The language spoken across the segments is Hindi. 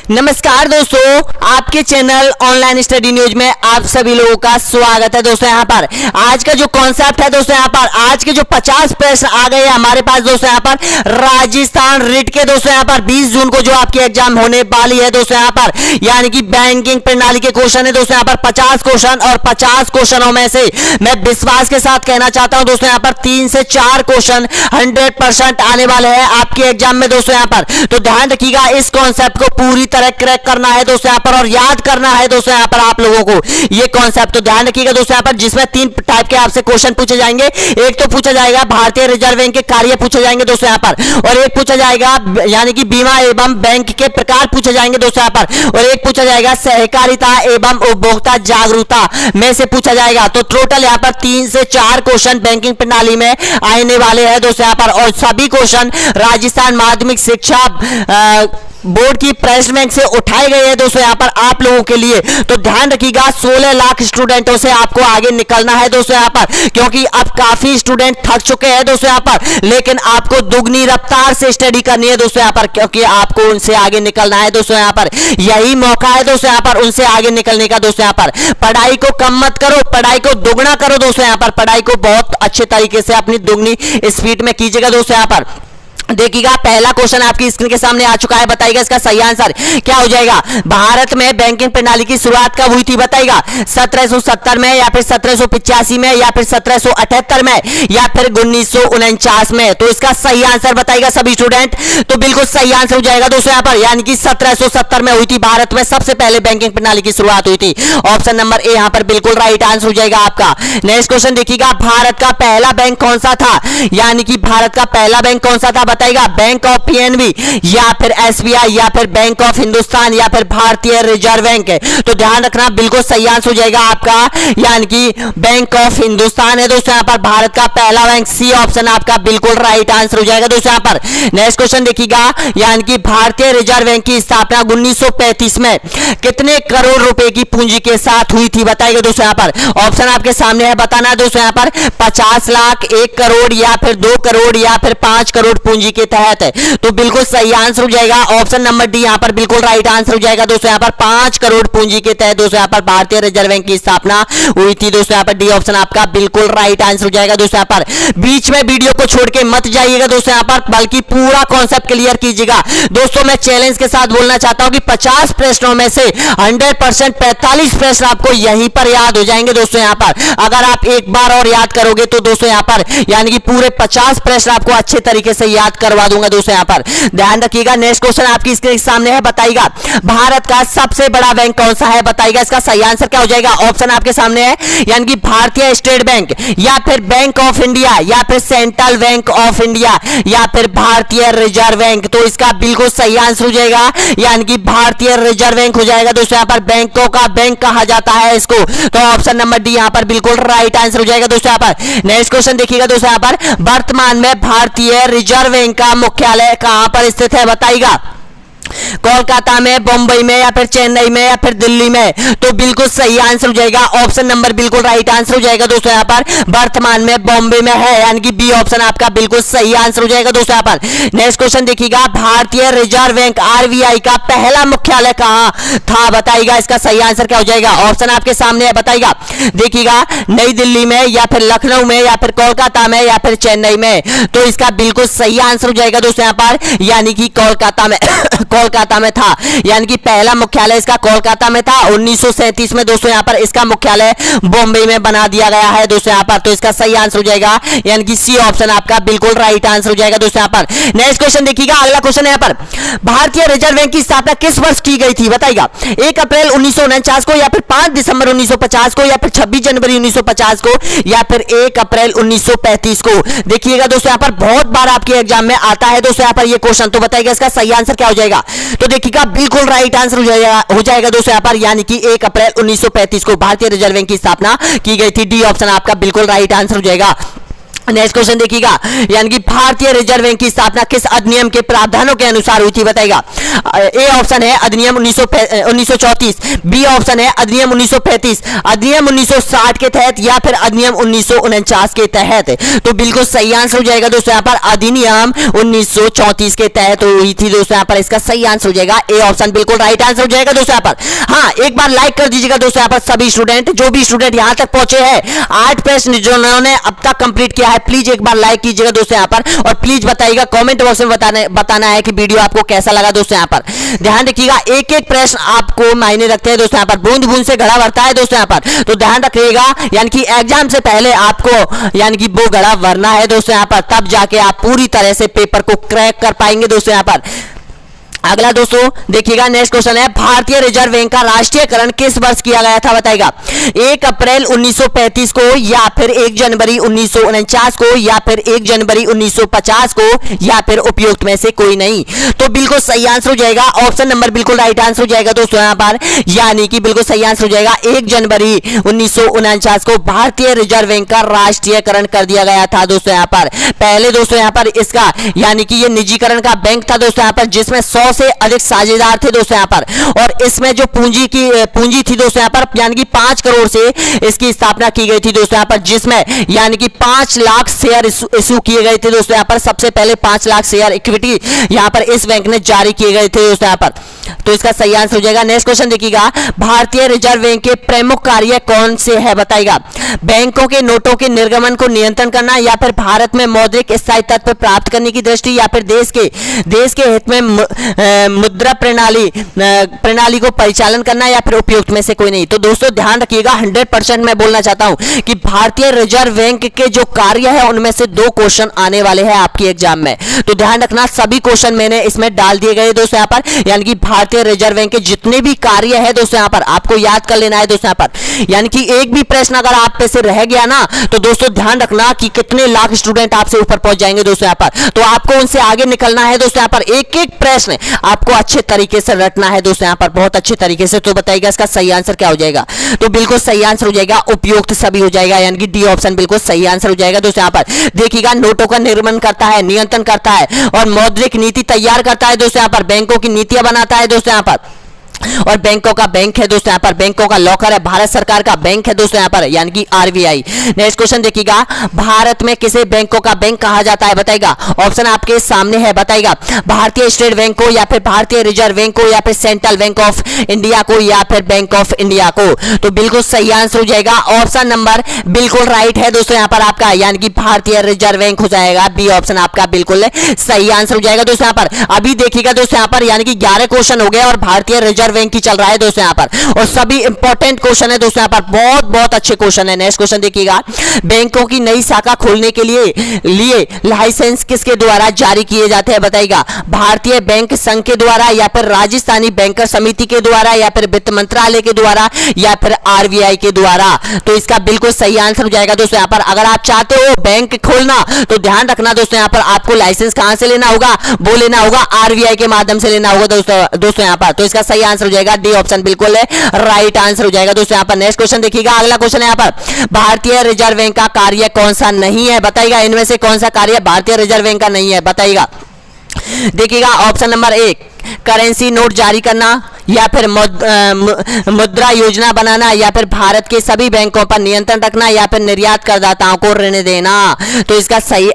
नमस्कार दोस्तों, आपके चैनल ऑनलाइन स्टडी न्यूज में आप सभी लोगों का स्वागत है। दोस्तों यहाँ पर आज का जो कॉन्सेप्ट है दोस्तों, यहाँ पर आज के जो 50 प्रश्न आ गए हैं हमारे पास दोस्तों, यहाँ पर राजस्थान रिट के दोस्तों यहाँ पर 20 जून को जो आपकी एग्जाम होने वाली है दोस्तों, यहाँ पर यानी कि बैंकिंग प्रणाली के क्वेश्चन है दोस्तों, यहाँ पर 50 क्वेश्चन और 50 क्वेश्चनों में से मैं विश्वास के साथ कहना चाहता हूं दोस्तों, यहाँ पर 3 से 4 क्वेश्चन 100% आने वाले हैं आपके एग्जाम में दोस्तों। यहाँ पर तो ध्यान रखिएगा, इस कॉन्सेप्ट को पूरी तरह क्रैक करना है दोस्तों यहाँ पर और याद करना है दोस्तों यहाँ पर आप लोगों को ये कॉन्सेप्ट। तो ध्यान रखिएगा दोस्तों यहाँ पर, जिसमें 3 टाइप के आपसे क्वेश्चन पूछे जाएंगे। एक तो पूछा जाएगा भारतीय रिजर्व बैंक के कार्य पूछे जाएंगे दोस्तों यहाँ पर, और एक पूछा जाएगा यानी कि बीमा एवं बैंक के प्रकार पूछे जाएंगे दोस्तों यहाँ पर, और एक पूछा जाएगा सहकारिता एवं उपभोक्ता जागरूकता में से पूछा जाएगा। तो टोटल यहाँ पर 3 से 4 क्वेश्चन बैंकिंग प्रणाली में आने वाले हैं दोस्तों यहाँ पर, और सभी क्वेश्चन राजस्थान माध्यमिक शिक्षा बोर्ड की प्रश्न बैंक से उठाए गए हैं दोस्तों यहाँ पर आप लोगों के लिए। तो ध्यान रखिएगा, 16 लाख स्टूडेंटों से आपको आगे निकलना है दोस्तों यहाँ पर, क्योंकि अब काफी स्टूडेंट थक चुके हैं दोस्तों यहाँ पर, लेकिन आपको दुगनी रफ्तार से स्टडी करनी है दोस्तों यहाँ पर, क्योंकि आपको उनसे आगे निकलना है दोस्तों यहाँ पर। यही मौका है दोस्तों यहाँ पर उनसे आगे निकलने का दोस्तों यहाँ पर। पढ़ाई को कम मत करो, पढ़ाई को दुगना करो दोस्तों यहाँ पर, पढ़ाई को बहुत अच्छे तरीके से अपनी दुगनी स्पीड में कीजिएगा दोस्तों यहाँ पर। देखिएगा, पहला क्वेश्चन आपकी स्क्रीन के सामने आ चुका है, बताइएगा इसका सही आंसर क्या हो जाएगा। भारत में बैंकिंग प्रणाली की शुरुआत कब हुई थी बताइएगा, 1770 में या फिर 1785 में या फिर 1778 में या फिर 1949 में। तो इसका सही आंसर बताइएगा सभी स्टूडेंट। तो बिल्कुल सही आंसर हो जाएगा दोस्तों यहाँ पर, यानी कि 1770 में हुई थी भारत में सबसे पहले बैंकिंग प्रणाली की शुरुआत हुई थी। ऑप्शन नंबर ए यहाँ पर बिल्कुल राइट आंसर हो जाएगा आपका। नेक्स्ट क्वेश्चन देखिएगा, भारत का पहला बैंक कौन सा था, यानी कि भारत का पहला बैंक कौन सा था बताइएगा, बैंक ऑफ पीएनबी या फिर एसबीआई या फिर बैंक ऑफ हिंदुस्तान या फिर भारतीय रिजर्व बैंक है। तो ध्यान रखना, बिल्कुल सही आंसर हो जाएगा आपका, यानी कि बैंक ऑफ हिंदुस्तान है दोस्तों यहाँ पर भारत का पहला बैंक। सी ऑप्शन आपका बिल्कुल राइट आंसर हो जाएगा दोस्तों यहाँ पर। नेक्स्ट क्वेश्चन देखिएगा, यानी कि भारतीय रिजर्व बैंक की स्थापना 1935 में कितने करोड़ रुपए की पूंजी के साथ हुई थी बताइएगा दोस्तों यहाँ पर। ऑप्शन आपके सामने है, बताना है दोस्तों यहाँ पर 50 लाख, 1 करोड़ या फिर 2 करोड़ या फिर 5 करोड़ पूंजी के तहत है। तो बिल्कुल सही आंसर हो जाएगा ऑप्शन नंबर डी यहाँ पर बिल्कुल राइट आंसर हो जाएगा दोस्तों यहाँ पर। 5 करोड़ पूंजी के तहत दोस्तों यहाँ पर भारतीय रिजर्व बैंक की स्थापना हुई थी दोस्तों यहाँ पर। डी ऑप्शन आपका बिल्कुल राइट आंसर हो जाएगा दोस्तों यहाँ पर। बीच में वीडियो को छोड़ के मत जाइएगा दोस्तों यहाँ पर, बल्कि पूरा कॉन्सेप्ट क्लियर कीजिएगा दोस्तों। मैं चैलेंज के साथ बोलना चाहता हूं कि 50 प्रश्नों में से 100% 45 प्रश्न आपको यहीं पर याद हो जाएंगे दोस्तों यहाँ पर। अगर आप एक बार और याद करोगे तो दोस्तों यहाँ पर यानी कि पूरे 50 प्रश्न आपको अच्छे तरीके से याद करवा दूंगा दोस्तों यहाँ पर। ध्यान रखिएगा, नेक्स्ट क्वेश्चन आपकी स्क्रीन के सामने है, बताइएगा भारत का सबसे बड़ा बैंक कौन सा है बताइएगा इसका सही आंसर क्या हो जाएगा। ऑप्शन आपके सामने है, यानी कि भारतीय स्टेट बैंक या फिर बैंक ऑफ इंडिया या फिर सेंट्रल बैंक ऑफ इंडिया या फिर भारतीय रिजर्व बैंक। तो इसका बिल्कुल सही आंसर हो जाएगा, यानी कि भारतीय रिजर्व बैंक हो जाएगा दोस्तों यहाँ पर। बैंकों का बैंक कहा जाता है इसको। तो ऑप्शन नंबर डी यहाँ पर बिल्कुल राइट आंसर हो जाएगा दोस्तों यहाँ पर। नेक्स्ट क्वेश्चन देखिएगा दोस्तों यहाँ पर, वर्तमान में भारतीय रिजर्व बैंक का मुख्यालय कहां पर स्थित है बताइएगा। कोलकाता में, बम्बई में या फिर चेन्नई में या फिर दिल्ली में। तो बिल्कुल सही आंसर हो जाएगा, ऑप्शन नंबर बिल्कुल राइट आंसर हो जाएगा दोस्तों यहाँ पर। वर्तमान में बॉम्बे में है, यानी कि बी ऑप्शन आपका बिल्कुल सही आंसर हो जाएगा दोस्तों यहाँ पर। नेक्स्ट क्वेश्चन देखिएगा, भारतीय रिजर्व बैंक आरबीआई का पहला मुख्यालय कहां था बताइएगा इसका सही आंसर क्या हो जाएगा। ऑप्शन आपके सामने है, बताइएगा देखिएगा नई दिल्ली में या फिर लखनऊ में या फिर कोलकाता में या फिर चेन्नई में। तो इसका बिल्कुल सही आंसर हो जाएगा दोस्तों यहाँ पर, यानी कि कोलकाता में कोलकाता में था, यानी कि पहला मुख्यालय इसका कोलकाता में था। 1937 में दोस्तों यहाँ पर इसका मुख्यालय बॉम्बे में बना दिया गया है दोस्तों यहाँ पर। तो इसका सही आंसर हो जाएगा, यानी कि सी ऑप्शन आपका बिल्कुल राइट आंसर हो जाएगा दोस्तों यहाँ पर। नेक्स्ट क्वेश्चन देखिएगा, अगला क्वेश्चन यहाँ पर, भारतीय रिजर्व बैंक की स्थापना किस वर्ष की गई थी बताइएगा। 1 अप्रैल 1949 को या फिर 5 दिसंबर 1950 को या फिर 26 जनवरी 1950 को या फिर 1 अप्रैल 1935 को। देखिएगा दोस्तों यहाँ पर बहुत बार आपके एग्जाम में आता है दोस्तों यहाँ पर ये क्वेश्चन। तो बताइएगा इसका सही आंसर क्या हो जाएगा। तो देखिएगा बिल्कुल राइट आंसर हो जाएगा दोस्तों यहाँ पर, यानी कि 1 अप्रैल 1935 को भारतीय रिजर्व बैंक की स्थापना की गई थी। डी ऑप्शन आपका बिल्कुल राइट आंसर हो जाएगा। नेक्स्ट क्वेश्चन देखिएगा, यानी कि भारतीय रिजर्व बैंक की स्थापना किस अधिनियम के प्रावधानों के अनुसार हुई थी बताइएगा। ए ऑप्शन है अधिनियम 1934, बी ऑप्शन है अधिनियम 1935, अधिनियम 1960 के तहत, या फिर अधिनियम 1949 के तहत। तो बिल्कुल सही आंसर हो जाएगा दोस्तों यहाँ पर अधिनियम 1934 के तहत हुई थी दोस्तों यहाँ पर। इसका सही आंसर हो जाएगा ए ऑप्शन, बिल्कुल राइट आंसर हो जाएगा दोस्तों यहाँ पर। हाँ, एक बार लाइक कर दीजिएगा दोस्तों यहाँ पर सभी स्टूडेंट, जो भी स्टूडेंट यहाँ तक पहुंचे हैं 8 प्रश्न जो उन्होंने अब तक कंप्लीट किया है, प्लीज एक बार लाइक कीजिएगा दोस्तों यहाँ पर, और प्लीज बताइएगा कमेंट बॉक्स में बताना है कि वीडियो आपको कैसा लगा दोस्तों यहाँ पर। ध्यान रखिएगा, एक एक प्रश्न आपको मायने रखते हैं दोस्तों यहाँ पर, बूंद बूंद से घड़ा भरता है दोस्तों यहाँ पर। तो ध्यान रखिएगा, यानी कि एग्जाम से पहले आपको यानी कि वो घड़ा भरना है दोस्तों यहाँ पर, तब जाके आप पूरी तरह से पेपर को क्रैक कर पाएंगे दोस्तों यहाँ पर। अगला दोस्तों देखिएगा, नेक्स्ट क्वेश्चन है भारतीय रिजर्व बैंक का राष्ट्रीयकरण किस वर्ष किया गया था बताइएगा। 1 अप्रैल 1935 को, या फिर 1 जनवरी 1949 को, या फिर 1 जनवरी 1950 को, या फिर उपयुक्त में से कोई नहीं। तो बिल्कुल सही आंसर हो जाएगा ऑप्शन नंबर, बिल्कुल राइट आंसर हो जाएगा दोस्तों यहाँ पर, यानी कि बिल्कुल सही आंसर हो जाएगा 1 जनवरी 1949 को भारतीय रिजर्व बैंक का राष्ट्रीयकरण कर दिया गया था दोस्तों यहाँ पर। पहले दोस्तों यहाँ पर इसका यानी कि ये निजीकरण का बैंक था दोस्तों यहाँ पर, जिसमें 100 से अधिक साझेदार थे दोस्तों यहाँ पर, और इसमें जो पूंजी थी दोस्तों यहाँ पर, यानी कि 5 करोड़ से इसकी स्थापना की गई थी दोस्तों यहाँ पर, जिसमें यानी कि 5 लाख शेयर इशू किए गए थे दोस्तों यहाँ पर। सबसे पहले 5 लाख शेयर इक्विटी यहाँ पर इस बैंक ने जारी किए गए थे दोस्तों यहाँ पर। तो इसका सही आंसर हो जाएगा। नेक्स्ट क्वेश्चन देखिएगा, भारतीय रिजर्व बैंक के प्रमुख कार्य कौन से है बताइएगा। बैंकों के नोटों के निर्गमन को नियंत्रण करना, या फिर भारत में मौद्रिक स्थायी तत्व प्राप्त करने की दृष्टि, या फिर देश के हित में मुद्रा प्रणाली को परिचालन करना, या फिर उपयुक्त में से कोई नहीं। तो दोस्तों ध्यान रखिएगा, 100% मैं बोलना चाहता हूं कि भारतीय रिजर्व बैंक के जो कार्य है उनमें से 2 क्वेश्चन आने वाले हैं आपके एग्जाम में। तो ध्यान रखना, सभी क्वेश्चन मैंने इसमें डाल दिए गए दोस्तों यहाँ पर, यानी कि भारतीय रिजर्व बैंक के जितने भी कार्य है दोस्तों यहाँ पर आपको याद कर लेना है दोस्तों यहाँ पर। यानी कि एक भी प्रश्न अगर आप पे से रह गया ना, तो दोस्तों ध्यान रखना कि कितने लाख स्टूडेंट आपसे ऊपर पहुंच जाएंगे दोस्तों यहाँ पर। तो आपको उनसे आगे निकलना है दोस्तों यहाँ पर, एक एक प्रश्न आपको अच्छे तरीके से रटना है दोस्तों यहाँ पर, बहुत अच्छे तरीके से। तो बताइएगा इसका सही आंसर क्या हो जाएगा। तो बिल्कुल सही आंसर हो जाएगा उपयुक्त सभी हो जाएगा, यानी कि डी ऑप्शन बिल्कुल सही आंसर हो जाएगा दोस्तों यहाँ पर। देखिएगा, नोटों का निर्माण करता है, नियंत्रण करता है, और मौद्रिक नीति तैयार करता है दोस्तों यहाँ पर, बैंकों की नीतियां बनाता है दोस्तों यहाँ पर, और बैंकों का बैंक है दोस्तों यहाँ पर, बैंकों का लॉकर है, भारत सरकार का बैंक है दोस्तों यहाँ पर, यानी कि आरबीआई। नेक्स्ट क्वेश्चन देखिएगा, भारत में किसे बैंकों का बैंक कहा जाता है बताइएगा। ऑप्शन आपके सामने है, बताइएगा भारतीय स्टेट बैंक को, या फिर भारतीय रिजर्व बैंक को, या फिर सेंट्रल बैंक ऑफ इंडिया को, या फिर बैंक ऑफ इंडिया को। तो बिल्कुल सही आंसर हो जाएगा ऑप्शन नंबर, बिल्कुल राइट है दोस्तों यहाँ पर आपका, यानी कि भारतीय रिजर्व बैंक हो जाएगा, बी ऑप्शन आपका बिल्कुल सही आंसर हो जाएगा दोस्तों यहाँ पर। अभी देखिएगा दोस्तों यहाँ पर, यानी कि 11 क्वेश्चन हो गए और भारतीय रिजर्व बैंक की चल रहा है दोस्तों यहाँ पर, और सभी इंपॉर्टेंट क्वेश्चन है दोस्तों यहाँ पर, बहुत बहुत अच्छे क्वेश्चन है। नेक्स्ट क्वेश्चन देखिएगा, बैंकों की नई शाखा खोलने के लिए लाइसेंस किसके द्वारा जारी किए जाते हैं बताइएगा। भारतीय बैंक संघ के द्वारा, या फिर राजस्थानी बैंकर समिति के द्वारा, या फिर वित्त मंत्रालय के द्वारा, या फिर आरबीआई के द्वारा। तो इसका बिल्कुल सही आंसर हो जाएगा दोस्तों यहाँ पर। अगर आप चाहते हो बैंक खोलना, तो ध्यान रखना दोस्तों यहाँ पर, आपको लाइसेंस कहां से लेना होगा, वो लेना होगा आरबीआई के माध्यम से लेना होगा दोस्तों यहाँ पर। तो इसका सही आंसर हो जाएगा डी ऑप्शन, बिल्कुल राइट आंसर हो जाएगा दोस्तों यहाँ पर। नेक्स्ट क्वेश्चन देखिएगा, अगला क्वेश्चन है यहाँ पर, भारतीय रिजर्व बैंक का कार्य कौन सा नहीं है बताइएगा। इनमें से कौन सा कार्य भारतीय रिजर्व बैंक का नहीं है बताइएगा। देखिएगा, ऑप्शन नंबर 1 करेंसी नोट जारी करना, या फिर मुद्रा योजना बनाना, या फिर भारत के सभी बैंकों पर नियंत्रण रखना, या फिर निर्यात करदाताओं को ऋण देना। तो इसका सही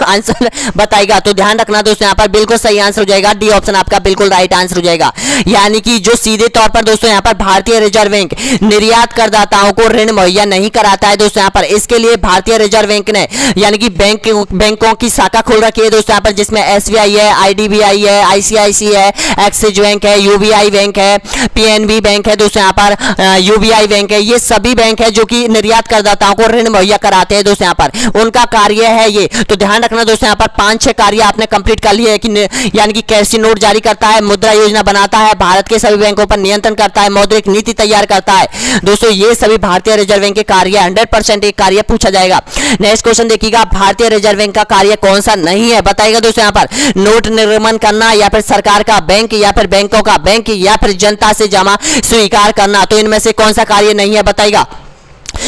आंसर बताएगा। तो ध्यान रखना दोस्तों यहाँ पर, बिल्कुल सही आंसर हो जाएगा डी ऑप्शन आपका बिल्कुल राइट आंसर हो जाएगा। यानी कि जो सीधे तौर पर दोस्तों यहाँ पर भारतीय रिजर्व बैंक निर्यात करदाताओं को ऋण मुहैया नहीं कराता है दोस्तों यहाँ पर। इसके लिए भारतीय रिजर्व बैंक ने यानी कि बैंकों की शाखा खोल रखी है दोस्तों यहाँ पर, जिसमें एसबीआई है, आईडीबीआई है, आईसीआईसी है, एक्सिस बैंक है, यूबीआई बैंक है, पीएनबी बैंक है दोस्तों यहाँ पर, यूबीआई बैंक है। ये सभी बैंक है जो कि निर्यात करदाताओं को ऋण मुहैया कराते हैं दोस्तों यहाँ पर, उनका कार्य है ये। तो ध्यान रखना दोस्तों यहाँ पर 5-6 कार्य आपने कंप्लीट कर लिए है कि यानी कि कैसी नोट जारी करता है, मुद्रा योजना बनाता है, भारत के सभी बैंकों पर नियंत्रण करता है, मौद्रिक नीति तैयार करता है। दोस्तों ये सभी भारतीय रिजर्व बैंक के कार्य 100% एक कार्य पूछा जाएगा। नेक्स्ट क्वेश्चन देखिएगा, भारतीय रिजर्व बैंक का कार्य कौन सा नहीं है बताइएगा दोस्तों यहाँ पर। नोट निर्गमन करना, या फिर सरकार का बैंक, या फिर बैंकों का बैंक, या फिर जनता से जमा स्वीकार करना। तो इनमें से कौन सा कार्य नहीं है बताइएगा।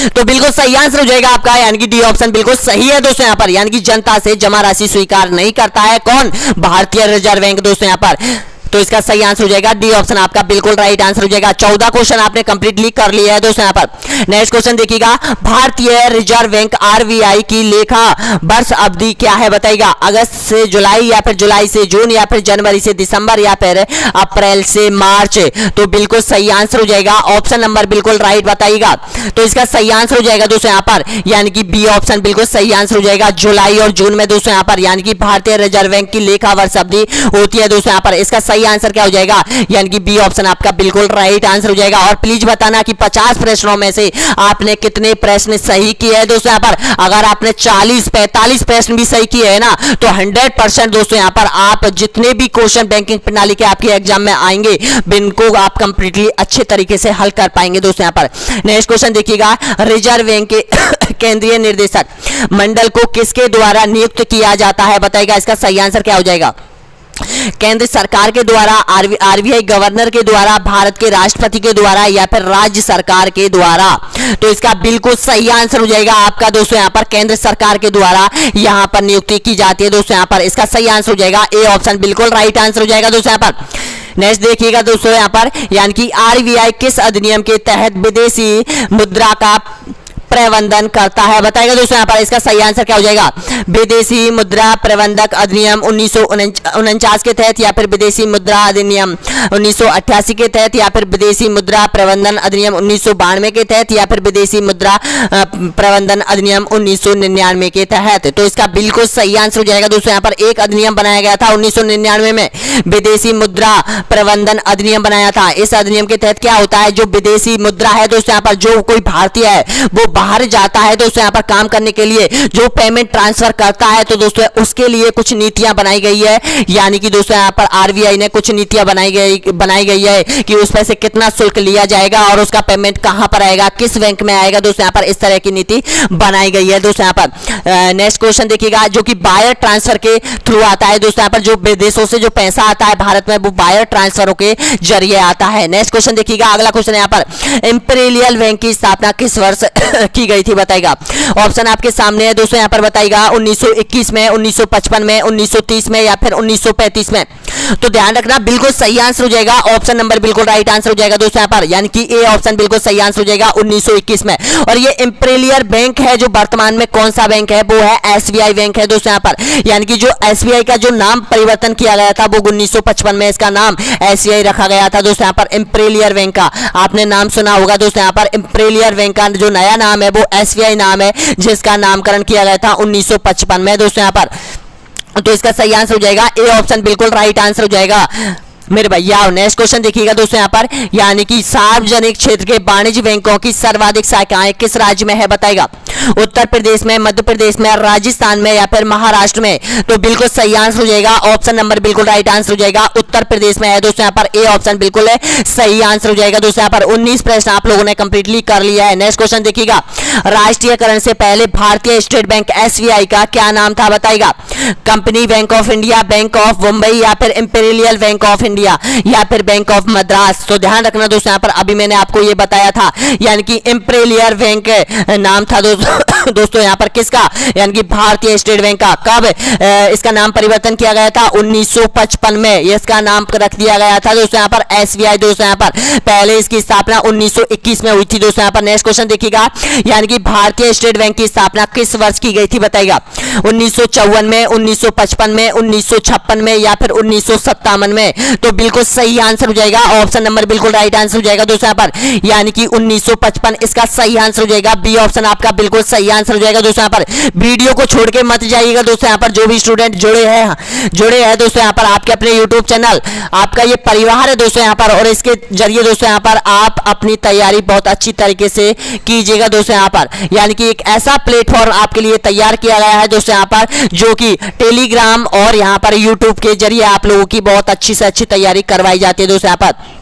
तो बिल्कुल सही आंसर हो जाएगा आपका यानी कि डी ऑप्शन बिल्कुल सही है दोस्तों यहाँ पर, यानी कि जनता से जमा राशि स्वीकार नहीं करता है कौन, भारतीय रिजर्व बैंक दोस्तों यहाँ पर। तो इसका सही आंसर हो जाएगा डी ऑप्शन आपका बिल्कुल राइट आंसर हो जाएगा। 14 क्वेश्चन आपने कंप्लीटली कर लिया है दोस्तों यहाँ पर। नेक्स्ट क्वेश्चन देखिएगा, भारतीय रिजर्व बैंक आरबीआई की लेखा वर्ष अवधि क्या है बताइएगा, अगस्त से जुलाई या फिर जुलाई से जून या फिर जनवरी से दिसंबर या फिर अप्रैल से मार्च। तो बिल्कुल सही आंसर हो जाएगा ऑप्शन नंबर बिल्कुल राइट बताइएगा। तो इसका सही आंसर हो जाएगा दोस्तों यहाँ पर, यानी कि बी ऑप्शन बिल्कुल सही आंसर हो जाएगा, जुलाई और जून में दोस्तों यहाँ पर, यानी कि भारतीय रिजर्व बैंक की लेखा वर्ष अवधि होती है दोस्तों यहाँ पर। इसका सही आंसर क्या हो जाएगा, यानी कि बी ऑप्शन आपका बिल्कुल राइट आंसर हो जाएगा। और प्लीज बताना कि 50 प्रश्नों में से आपने कितने प्रश्न सही किए हैं दोस्तों यहाँ पर। अगर आपने 40-45 प्रश्न भी सही किए हैं ना तो 100% दोस्तों यहाँ पर आप जितने भी क्वेश्चन बैंकिंग प्रणाली के आपके एग्जाम में आएंगे बिनको आप कंप्लीटली अच्छे तरीके से हल कर पाएंगे दोस्तों यहाँ पर। नेक्स्ट क्वेश्चन देखिएगा, रिजर्व बैंक के केंद्रीय निर्देशक मंडल को किसके द्वारा नियुक्त किया जाता है बताइएगा, इसका सही आंसर क्या हो जाएगा। केंद्र सरकार के द्वारा, आरबीआई गवर्नर के द्वारा, भारत के राष्ट्रपति के द्वारा या फिर राज्य सरकार के द्वारा। तो इसका बिल्कुल सही आंसर हो जाएगा आपका दोस्तों यहाँ पर केंद्र सरकार के द्वारा यहाँ पर नियुक्ति की जाती है दोस्तों यहाँ पर। इसका सही आंसर हो जाएगा ए ऑप्शन बिल्कुल राइट आंसर हो जाएगा दोस्तों यहाँ पर। नेक्स्ट देखिएगा दोस्तों यहाँ पर, यानी कि आरबीआई किस अधिनियम के तहत विदेशी मुद्रा का प्रबंधन करता है बताएगा दोस्तों यहाँ पर। इसका सही आंसर क्या हो जाएगा, विदेशी मुद्रा प्रबंधक अधिनियम 1949 के तहत या फिर विदेशी मुद्रा अधिनियम 1988 के तहत या फिर विदेशी मुद्रा प्रबंधन अधिनियम 1992 के तहत या फिर विदेशी मुद्रा प्रबंधन अधिनियम 1999 के तहत। तो इसका बिल्कुल सही आंसर हो जाएगा दोस्तों यहाँ पर। एक अधिनियम बनाया गया था 1999 में, विदेशी मुद्रा प्रबंधन अधिनियम बनाया था। इस अधिनियम के तहत क्या होता है, जो विदेशी मुद्रा है दोस्तों यहाँ पर, जो कोई भारतीय है वो बाहर जाता है दोस्तों यहाँ पर काम करने के लिए, जो पेमेंट ट्रांसफर करता है तो दोस्तों उसके लिए कुछ नीतियां बनाई गई है, यानी कि दोस्तों यहाँ पर आरबीआई ने कुछ नीतियां बनाई गई है कि उस पर से कितना शुल्क लिया जाएगा और उसका पेमेंट कहां पर आएगा, किस बैंक में आएगा दोस्तों यहाँ पर। इस तरह की नीति बनाई गई है दोस्तों यहाँ पर। नेक्स्ट क्वेश्चन देखिएगा, जो कि वायर ट्रांसफर के थ्रू आता है दोस्तों यहाँ पर, जो विदेशों से जो पैसा आता है भारत में वो वायर ट्रांसफर के जरिए आता है। नेक्स्ट क्वेश्चन देखिएगा, अगला क्वेश्चन यहाँ पर, इंपीरियल बैंक की स्थापना किस वर्ष की गई थी बताइएगा। ऑप्शन आपके सामने है दोस्तों यहाँ पर बताइएगा, 1921 में, 1955 में, 1930 में या फिर 1935 में। तो ध्यान रखना बिल्कुल सही आंसर हो जाएगा ऑप्शन नंबर बिल्कुल राइट आंसर हो जाएगा दोस्तों यहाँ पर, यानी कि ए ऑप्शन बिल्कुल सही आंसर हो जाएगा 1921 में। और ये इंपीरियल बैंक है जो वर्तमान में कौन सा बैंक है, वो है एसबीआई बैंक है दोस्तों यहाँ पर। यानी कि जो एसबीआई का जो नाम परिवर्तन किया गया था वो 1955 में इसका नाम एसबीआई रखा गया था दोस्तों यहाँ पर। इंपीरियल बैंक का आपने नाम सुना होगा दोस्तों यहाँ पर। इंपीरियल बैंक का जो नया नाम है वो एसबीआई नाम है, जिसका नामकरण किया गया था 1955 में दोस्तों यहाँ पर। तो इसका सही आंसर हो जाएगा ए ऑप्शन बिल्कुल राइट आंसर हो जाएगा मेरे भैया। नेक्स्ट क्वेश्चन देखिएगा दोस्तों यहाँ पर, यानी कि सार्वजनिक क्षेत्र के वाणिज्य बैंकों की सर्वाधिक शाखाएं किस राज्य में है बताएगा। उत्तर प्रदेश में, मध्य प्रदेश में, राजस्थान में या फिर महाराष्ट्र में। तो बिल्कुल सही आंसर हो जाएगा ऑप्शन नंबर बिल्कुल राइट आंसर हो जाएगा उत्तर प्रदेश में है दोस्तों यहाँ पर। ए ऑप्शन बिल्कुल सही आंसर हो जाएगा दोस्तों यहाँ पर। 19 प्रश्न आप लोगों ने कंप्लीटली कर लिया है। नेक्स्ट क्वेश्चन देखिएगा, राष्ट्रीयकरण से पहले भारतीय स्टेट बैंक एसबीआई का क्या नाम था बताएगा। Company bank of India, bank of Mumbai या फिर इंपीरियल बैंक ऑफ इंडिया या फिर बैंक ऑफ मद्रास। तो ध्यान रखना दोस्तों यहाँ पर, अभी मैंने आपको ये बताया था, यानी कि इंपीरियल बैंक नाम था दोस्तों यहाँ पर किसका, यानी कि भारतीय स्टेट बैंक का। कब इसका नाम परिवर्तन किया गया था, 1955 में इसका नाम रख दिया गया था दोस्तों यहाँ पर एसबीआई दोस्तों यहाँ पर। पहले इसकी स्थापना 1921 में हुई थी दोस्तों यहाँ पर। नेक्स्ट क्वेश्चन देखिएगा, यानी कि भारतीय स्टेट बैंक की स्थापना किस वर्ष की गई थी बताइएगा। 1954 में, 1955 में, 1956 में या फिर 1957 में। तो बिल्कुल सही आंसर हो जाएगा ऑप्शन नंबर बिल्कुल राइट आंसर हो जाएगा दोस्तों यहाँ पर, यानी कि 1955 इसका सही आंसर हो जाएगा। बी ऑप्शन आपका बिल्कुल सही आंसर हो जाएगा दोस्तों यहाँ पर। वीडियो को छोड़ के मत जाइएगा दोस्तों यहाँ पर, जो भी स्टूडेंट जुड़े हैं दोस्तों यहाँ पर आपके अपने यूट्यूब चैनल, आपका ये परिवार है दोस्तों यहाँ पर, और इसके जरिए दोस्तों यहाँ पर आप अपनी तैयारी बहुत अच्छी तरीके से कीजिएगा दोस्तों यहाँ पर। यानी कि एक ऐसा प्लेटफॉर्म आपके लिए तैयार किया गया है दोस्तों यहाँ पर, जो कि टेलीग्राम और यहाँ पर यूट्यूब के जरिए आप लोगों की बहुत अच्छी से अच्छी तैयारी करवाई जाती है दोस्तों यहाँ पर।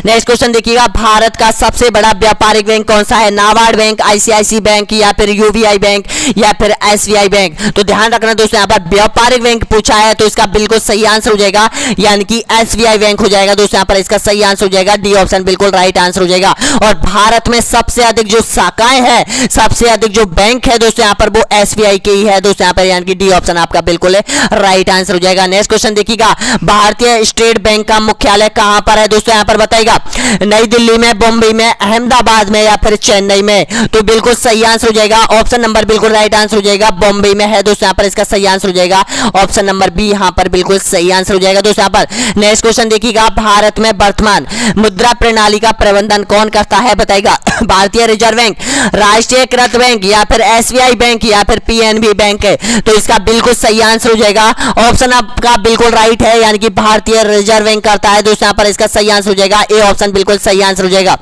नेक्स्ट क्वेश्चन देखिएगा, भारत का सबसे बड़ा व्यापारिक बैंक कौन सा है? नाबार्ड बैंक, आईसीआईसी बैंक या फिर यूबीआई बैंक या फिर एसबीआई बैंक? तो ध्यान रखना दोस्तों, यहाँ पर व्यापारिक बैंक पूछा है तो इसका बिल्कुल सही आंसर हो जाएगा यानी कि एसबीआई बैंक हो जाएगा दोस्तों। यहाँ पर इसका सही आंसर हो जाएगा डी ऑप्शन बिल्कुल राइट आंसर हो जाएगा। और भारत में सबसे अधिक जो शाखाएं हैं, सबसे अधिक जो बैंक है दोस्तों यहाँ पर वो एसबीआई के ही है दोस्तों यहाँ पर, यानी कि डी ऑप्शन आपका बिल्कुल राइट आंसर हो जाएगा। नेक्स्ट क्वेश्चन देखिएगा, भारतीय स्टेट बैंक का मुख्यालय कहां पर है दोस्तों? यहाँ पर बताइएगा, नई दिल्ली में, बॉम्बे में, अहमदाबाद में या फिर चेन्नई में? तो बिल्कुल सही आंसर हो जाएगा ऑप्शन नंबर बिल्कुल राइट आंसर हो जाएगा, बॉम्बे में है दोस्तों यहाँ पर, इसका सही आंसर हो जाएगा ऑप्शन नंबर बी यहाँ पर बिल्कुल सही आंसर हो जाएगा दोस्तों यहाँ पर। नेक्स्ट क्वेश्चन देखिएगा, भारत में वर्तमान मुद्रा प्रणाली का प्रबंधन कौन करता है? बताइएगा, भारतीय रिजर्व बैंक, राष्ट्रीयकृत बैंक या फिर एसबीआई बैंक या फिर पीएनबी बैंक है? तो इसका बिल्कुल सही आंसर हो जाएगा ऑप्शन आपका बिल्कुल राइट है, यानी कि भारतीय रिजर्व बैंक करता है दोस्तों यहाँ पर, इसका सही आंसर हो जाएगा ए ऑप्शन बिल्कुल सही आंसर हो जाएगा।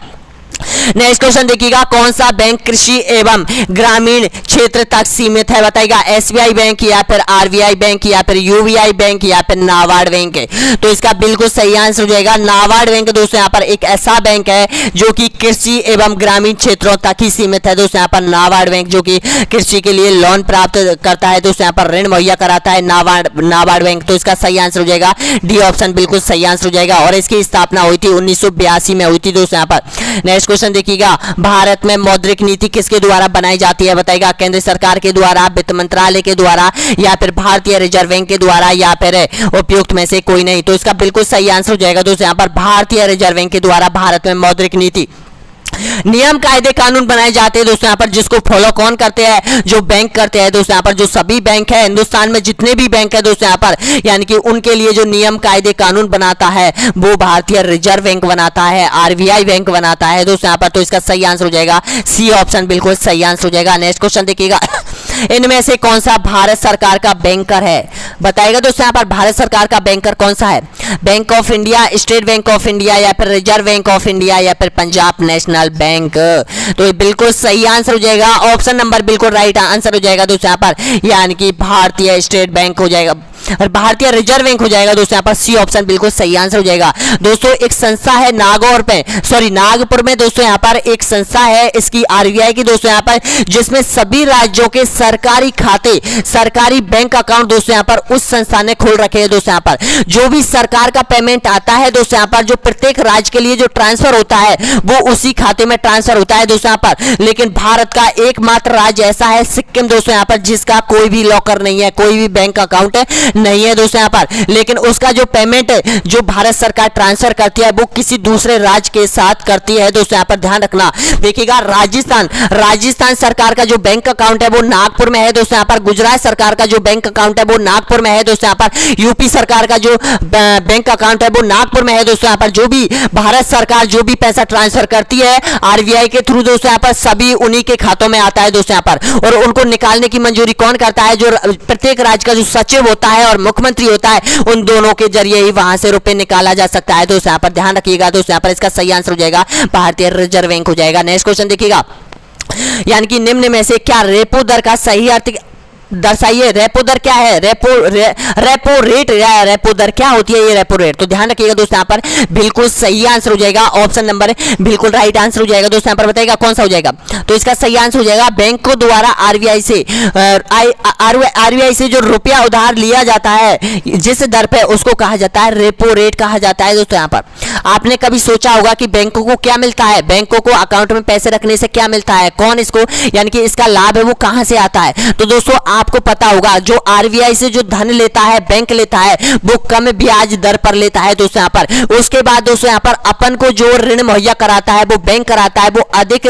नेक्स्ट क्वेश्चन देखिएगा, कौन सा बैंक कृषि एवं ग्रामीण क्षेत्र तक सीमित है? बताइएगा, एसबीआई बैंक या फिर आरबीआई बैंक या फिर यूबीआई बैंक या फिर नाबार्ड बैंक है? तो इसका बिल्कुल सही आंसर हो जाएगा नाबार्ड बैंक दोस्तों यहाँ पर एक ऐसा बैंक है जो कि कृषि एवं ग्रामीण क्षेत्रों तक ही सीमित है दोस्तों यहाँ पर। नाबार्ड बैंक जो कि कृषि के लिए लोन प्राप्त करता है दोस्तों यहाँ पर, ऋण मुहैया कराता है नाबार्ड बैंक। तो इसका सही आंसर हो जाएगा डी ऑप्शन बिल्कुल सही आंसर हो जाएगा। और इसकी स्थापना हुई थी 1982 में हुई थी दोस्तों यहाँ पर। नेक्स्ट क्वेश्चन देखिएगा, भारत में मौद्रिक नीति किसके द्वारा बनाई जाती है? बताइएगा, केंद्र सरकार के द्वारा, वित्त मंत्रालय के द्वारा या फिर भारतीय रिजर्व बैंक के द्वारा या फिर उपयुक्त में से कोई नहीं? तो इसका बिल्कुल सही आंसर हो जाएगा दोस्तों यहाँ पर, भारतीय रिजर्व बैंक के द्वारा भारत में मौद्रिक नीति, नियम कायदे कानून बनाए जाते हैं दोस्तों यहाँ पर, जिसको फॉलो कौन करते हैं? जो बैंक करते हैं दोस्तों यहाँ पर। जो सभी बैंक है हिंदुस्तान में, जितने भी बैंक है दोस्तों यहाँ पर, यानी कि उनके लिए जो नियम कायदे कानून बनाता है वो भारतीय रिजर्व बैंक बनाता है, आरबीआई बैंक बनाता है दोस्तों यहाँ पर। तो इसका सही आंसर हो जाएगा सी ऑप्शन बिल्कुल सही आंसर हो जाएगा। नेक्स्ट क्वेश्चन देखिएगा, इनमें से कौन सा भारत सरकार का बैंकर है? बताइएगा दोस्तों यहाँ पर, भारत सरकार का बैंकर कौन सा है? Bank of India, state bank of India या फिर रिजर्व बैंक ऑफ इंडिया या फिर पंजाब नेशनल बैंक? तो ये बिल्कुल सही आंसर हो जाएगा ऑप्शन नंबर बिल्कुल राइट आंसर हो जाएगा दोस्तों यहाँ पर, यानी कि भारतीय स्टेट बैंक हो जाएगा और भारतीय रिजर्व बैंक हो जाएगा दोस्तों यहाँ पर। सी ऑप्शन बिल्कुल सही आंसर हो जाएगा। दोस्तों एक संस्था है नागपुर में दोस्तों यहाँ पर एक संस्था है, इसकी आरबीआई की दोस्तों यहाँ पर, जिसमें सभी राज्यों के सरकारी खाते, सरकारी बैंक अकाउंट दोस्तों यहाँ पर उस संस्था ने खोल रखे हैं दोस्तों यहाँ पर। जो भी सरकार का पेमेंट आता है दोस्तों यहाँ पर, जो प्रत्येक राज्य के लिए जो ट्रांसफर होता है वो उसी खाते में ट्रांसफर होता है दोस्तों यहाँ पर। लेकिन भारत का एकमात्र राज्य ऐसा है सिक्किम दोस्तों यहाँ पर, जिसका कोई भी लॉकर नहीं है, कोई भी बैंक अकाउंट नहीं है दोस्तों यहाँ पर। लेकिन उसका जो पेमेंट जो भारत सरकार ट्रांसफर करती है वो किसी दूसरे राज्य के साथ करती है दोस्तों यहाँ पर, ध्यान रखना। देखिएगा, राजस्थान सरकार का जो बैंक अकाउंट है वो नागपुर में है दोस्तों यहाँ पर। गुजरात सरकार का जो बैंक अकाउंट है वो नागपुर में है दोस्तों यहाँ पर। यूपी सरकार का जो बैंक अकाउंट है वो नागपुर में है दोस्तों यहाँ पर। जो भी भारत सरकार जो भी पैसा ट्रांसफर करती है आरबीआई के थ्रू दोस्तों यहाँ पर, सभी उन्हीं के खातों में आता है दोस्तों यहाँ पर। और उनको निकालने की मंजूरी कौन करता है? जो प्रत्येक राज्य का जो सचिव होता है और मुख्यमंत्री होता है, उन दोनों के जरिए ही वहां से रुपए निकाला जा सकता है दोस्तों यहाँ पर। ध्यान रखिएगा दोस्तों यहाँ पर, इसका सही आंसर हो जाएगा भारतीय रिजर्व बैंक हो जाएगा। नेक्स्ट क्वेश्चन देखिएगा, यानी कि निम्न में से क्या रेपो दर का सही अर्थ दर्शाइए? रेपो दर क्या है? रेपो रेट या रेपो दर क्या होती है? ये रेपो रेट। तो ध्यान रखिएगा दोस्तों यहाँ पर, बिल्कुल सही आंसर हो जाएगा ऑप्शन नंबर बिल्कुल राइट आंसर हो जाएगा दोस्तों यहाँ पर। बताइएगा कौन सा हो जाएगा? तो इसका सही आंसर हो जाएगा, बैंकों द्वारा आरबीआई से जो रुपया उधार लिया जाता है जिस दर पे, उसको कहा जाता है रेपो रेट कहा जाता है दोस्तों यहाँ पर। आपने कभी सोचा होगा कि बैंकों को क्या मिलता है? बैंकों को अकाउंट में पैसे रखने से क्या मिलता है? कौन इसको, यानी कि इसका लाभ है वो कहां से आता है? तो दोस्तों आपको पता होगा, जो आरबीआई से जो धन लेता है, बैंक लेता है, वो कम ब्याज दर पर लेता है दोस्तों यहाँ पर। उसके बाद दोस्तों यहाँ पर अपन को जो ऋण मुहैया कराता है वो बैंक कराता है, वो अधिक